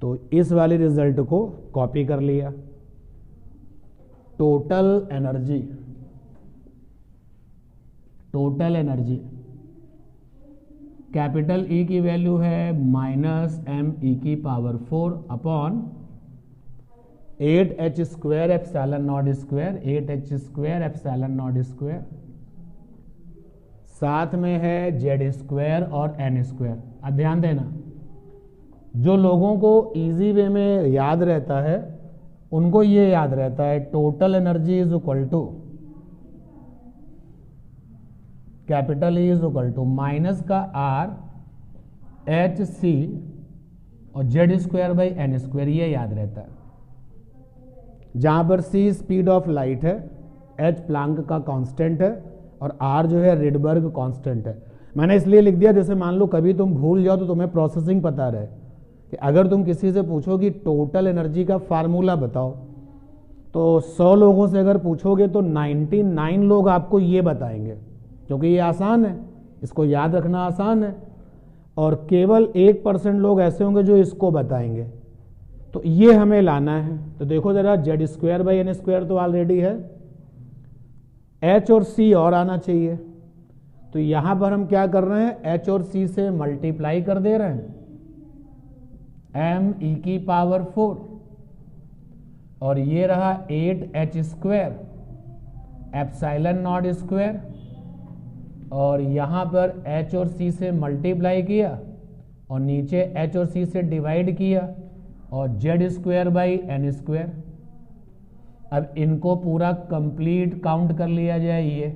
तो इस वाले रिजल्ट को कॉपी कर लिया। टोटल एनर्जी कैपिटल E की वैल्यू है -me⁴ upon 8h² epsilon not square, 8h² epsilon not square, साथ में है z² और n²। अब ध्यान देना, जो लोगों को इजी वे में याद रहता है उनको ये याद रहता है total energy is equal to capital E is equal to minus का R HC और z²/n², ये याद रहता है। जहां पर C स्पीड ऑफ लाइट है, H प्लैंक का कांस्टेंट है और R जो है रिडबर्ग कांस्टेंट है। मैंने इसलिए लिख दिया जैसे मान लो कभी तुम भूल जाओ तो तुम्हें प्रोसेसिंग पता रहे कि अगर तुम किसी से पूछो कि टोटल एनर्जी का फार्मूला बताओ, तो 100 लोगों से अगर पूछोगे तो 99 लोग आपको ये बताएंगे, क्योंकि ये आसान है, इसको याद रखना आसान है, और केवल 1% लोग ऐसे होंगे जो इसको बताएंगे। तो ये हमें लाना है। तो देखो जरा, z²/n² तो ऑलरेडी है, H और C और आना चाहिए। तो यहां पर हम क्या कर रहे हैं, H और C से मल्टीप्लाई कर दे रहे हैं, me⁴, और ये रहा 8h² एप्सिलॉन नॉट स्क्वायर, और यहां पर H और C से मल्टीप्लाई किया और नीचे H और C से डिवाइड किया और z²/n²। अब इनको पूरा कंप्लीट काउंट कर लिया जाए।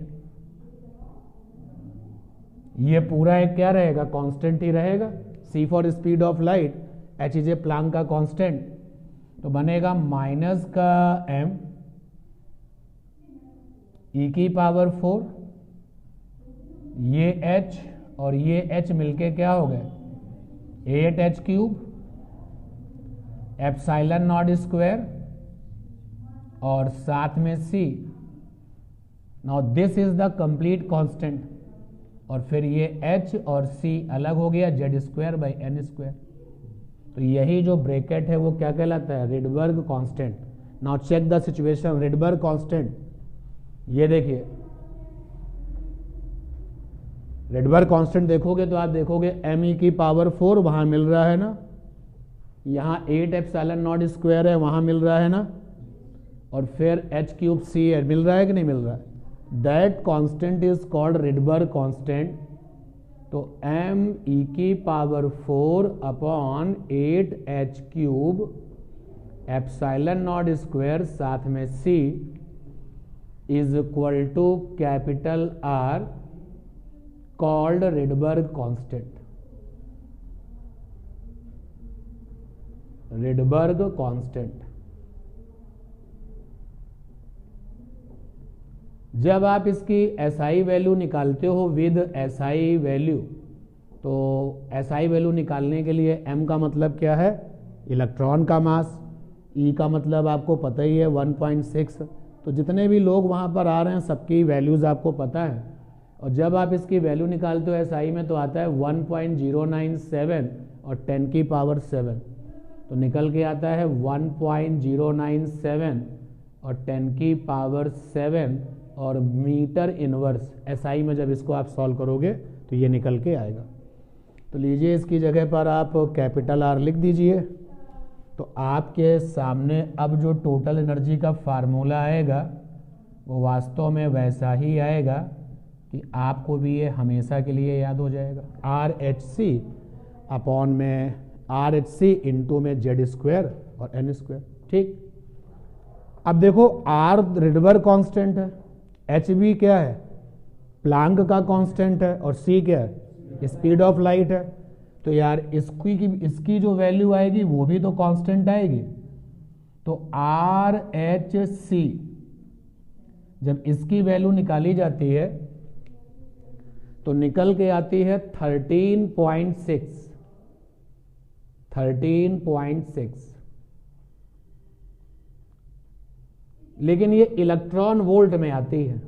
ये पूरा एक क्या रहेगा, कांस्टेंट ही रहेगा। C for speed of light, H is a plank का कांस्टेंट, तो बनेगा माइनस का m e⁴, ये H और ये H मिलके क्या हो गए, 8h³ एप्सिलॉन नॉट स्क्वायर और साथ में C। Now this is the complete constant, और फिर ये H और C अलग हो गया, z²/n²। तो यही जो ब्रैकेट है वो क्या कहलाता है, Rydberg constant. Now check the situation, Rydberg constant, ये देखिए रिडबर्ग कांस्टेंट देखोगे तो आप देखोगे me⁴ वहां मिल रहा है ना, यहां 8 एप्सिलॉन नॉट स्क्वायर है वहां मिल रहा है ना, और फिर h³ C है, मिल रहा है कि नहीं मिल रहा है। That constant is called Rydberg constant. तो me⁴ upon 8h³ epsilon not square साथ में C is equal to capital R called Rydberg constant. Rydberg constant. जब आप इसकी SI वैल्यू निकालते हो विद SI वैल्यू, तो SI वैल्यू निकालने के लिए m का मतलब क्या है, इलेक्ट्रॉन का मास, E का मतलब आपको पता ही है 1.6। तो जितने भी लोग वहां पर आ रहे हैं सबकी वैल्यूज आपको पता है, और जब आप इसकी वैल्यू निकालते हो SI में तो आता है 1.097 और 10⁻⁷, तो निकल के आता है 1.097 और 10⁻⁷, और मीटर इनवर्स SI में जब इसको आप सॉल्व करोगे तो ये निकल के आएगा। तो लीजिए इसकी जगह पर आप कैपिटल R लिख दीजिए। तो आपके सामने अब जो टोटल एनर्जी का फार्मूला आएगा वो वास्तव में वैसा ही आएगा कि आपको भी ये हमेशा के लिए याद हो जाएगा, RH C अपॉन में RH C इंटू में z² और n²। ठीक, अब देखो R रिडबर्ग कांस्टेंट है, H भी क्या है, प्लैंक का कांस्टेंट है, और C क्या है, स्पीड ऑफ लाइट है। तो यार इसकी जो वैल्यू आएगी वो भी तो कांस्टेंट आएगी। तो RH C जब इसकी वैल्यू निकाली जाती है तो निकल के आती है 13.6। लेकिन ये इलेक्ट्रॉन वोल्ट में आती है।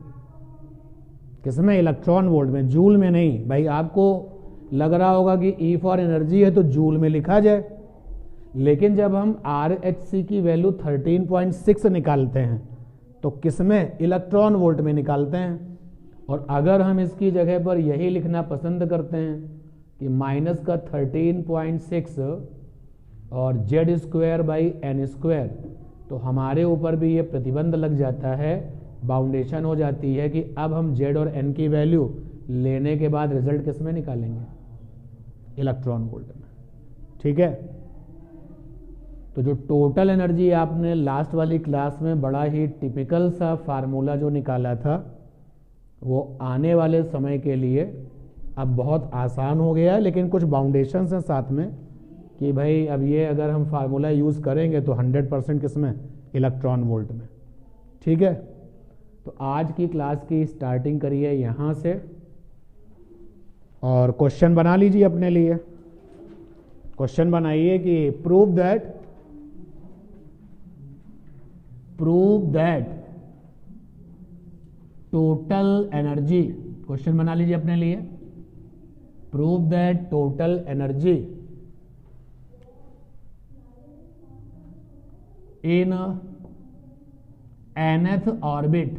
किसमें, इलेक्ट्रॉन वोल्ट में, जूल में नहीं। भाई आपको लग रहा होगा कि E फॉर एनर्जी है तो जूल में लिखा जाए, लेकिन जब हम RH की वैल्यू 13.6 निकालते हैं तो किसमें, इलेक्ट्रॉन वोल्ट में निकालते हैं। और अगर हम इसकी जगह पर यही लिखना पसंद करते हैं कि माइनस का 13.6 और Z²/n², तो हमारे ऊपर भी ये प्रतिबंध लग जाता है, बाउंडेशन हो जाती है कि अब हम Z और n की वैल्यू लेने के बाद रिजल्ट किस में निकालेंगे, इलेक्ट्रॉन वोल्ट में। ठीक है, तो जो टोटल एनर्जी आपने लास्ट वाली क्लास में बड़ा ही टिपिकल सा फार्मूला जो निकाला था, वो आने वाले समय के लिए अब बहुत आसान हो गया है, लेकिन कुछ बाउंडेशंस हैं साथ में कि भाई अब ये अगर हम फार्मूला यूज़ करेंगे तो 100% किस में, इलेक्ट्रॉन वोल्ट में। ठीक है, तो आज की क्लास की स्टार्टिंग करिए यहाँ से और क्वेश्चन बना लीजिए अपने लिए। क्वेश्चन बनाइए कि prove that total energy, question बना लीजिए अपने लिए, prove that total energy in nth orbit,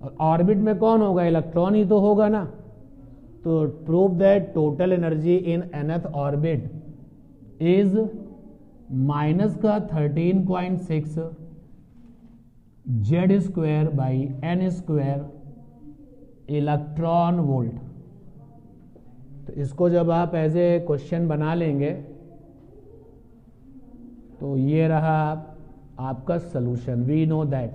और ऑर्बिट में कौन होगा, इलेक्ट्रॉन ही तो होगा ना। तो prove that total energy in nth orbit is minus का 13.6 Z²/n² इलेक्ट्रॉन वोल्ट। तो इसको जब आप एज ए क्वेश्चन बना लेंगे तो ये रहा आपका सॉल्यूशन। We know that